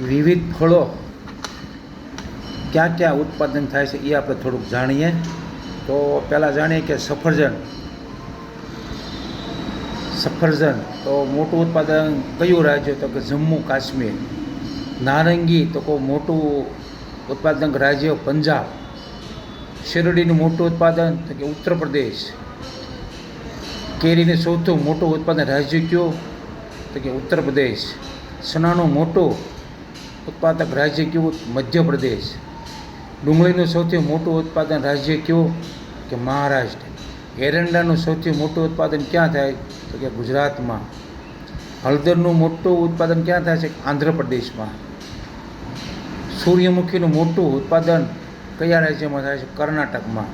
વિવિધ ફળો ક્યાં ક્યાં ઉત્પાદન થાય છે એ આપણે થોડુંક જાણીએ. તો પહેલાં જાણીએ કે સફરજન તો મોટું ઉત્પાદન કયું રાજ્ય? તો કે જમ્મુ કાશ્મીર. નારંગી તો કહું મોટું ઉત્પાદક રાજ્ય પંજાબ. શેરડીનું મોટું ઉત્પાદન તો કે ઉત્તર પ્રદેશ. કેરીનું સૌથી મોટું ઉત્પાદન રાજ્ય કયું? તો કે ઉત્તર પ્રદેશ. ચણાનું મોટું ઉત્પાદક રાજ્ય કયું? મધ્યપ્રદેશ. ડુંગળીનું સૌથી મોટું ઉત્પાદન રાજ્ય કયું? કે મહારાષ્ટ્ર. એરંડાનું સૌથી મોટું ઉત્પાદન ક્યાં થાય? તો કે ગુજરાતમાં. હળદરનું મોટું ઉત્પાદન ક્યાં થાય છે? આંધ્રપ્રદેશમાં. સૂર્યમુખીનું મોટું ઉત્પાદન કયા રાજ્યમાં થાય છે? કર્ણાટકમાં.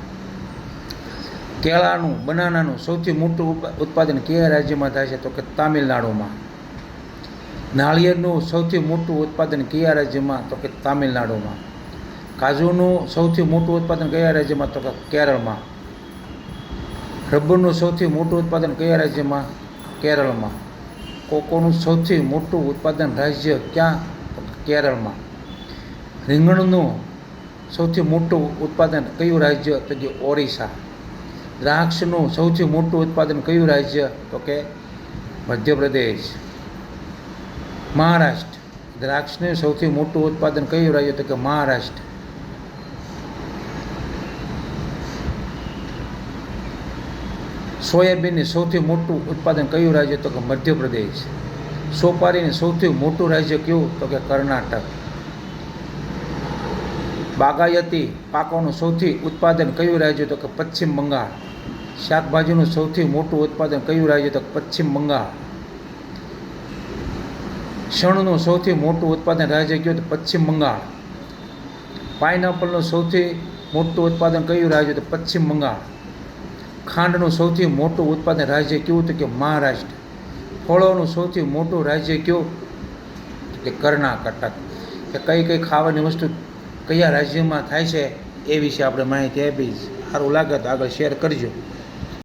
કેળાનું બનાનાનું સૌથી મોટું ઉત્પાદન કયા રાજ્યમાં થાય છે? તો કે તામિલનાડુમાં. નાળિયેરનું સૌથી મોટું ઉત્પાદન કયા રાજ્યમાં? તો કે તામિલનાડુમાં. કાજુનું સૌથી મોટું ઉત્પાદન કયા રાજ્યમાં? તો કે કેરળમાં. રબરનું સૌથી મોટું ઉત્પાદન કયા રાજ્યમાં? કેરળમાં. કોકોનું સૌથી મોટું ઉત્પાદન રાજ્ય ક્યાં? તો કે કેરળમાં. રીંગણનું સૌથી મોટું ઉત્પાદન કયું રાજ્ય? તો કે ઓરિસ્સા. દ્રાક્ષનું સૌથી મોટું ઉત્પાદન કયું રાજ્ય? તો કે મધ્યપ્રદેશ. મહારાષ્ટ્ર. દ્રાક્ષનું સૌથી મોટું ઉત્પાદન કયું રાજ્ય? તો કે મહારાષ્ટ્ર. સોયાબીનનું સૌથી મોટું ઉત્પાદન કયું રાજ્ય? તો કે મધ્યપ્રદેશ. સોપારીનું સૌથી મોટું રાજ્ય કયું? તો કે કર્ણાટક. બાગાયતી પાકોનું સૌથી ઉત્પાદન કયું રાજ્ય? તો કે પશ્ચિમ બંગાળ. શાકભાજીનું સૌથી મોટું ઉત્પાદન કયું રાજ્ય? તો પશ્ચિમ બંગાળ. શણનું સૌથી મોટું ઉત્પાદન રાજ્ય કયું? તો પશ્ચિમ બંગાળ. પાઇનએપલનું સૌથી મોટું ઉત્પાદન કયું રાજ્ય? તો પશ્ચિમ બંગાળ. ખાંડનું સૌથી મોટું ઉત્પાદન રાજ્ય કયું? તો કે મહારાષ્ટ્ર. ફળોનું સૌથી મોટું રાજ્ય કયું? તો કે કર્ણાટક. કે કઈ કઈ ખાવાની વસ્તુ કયા રાજ્યમાં થાય છે એ વિશે આપણે માહિતી આપી. સારું લાગે તો આગળ શેર કરજો.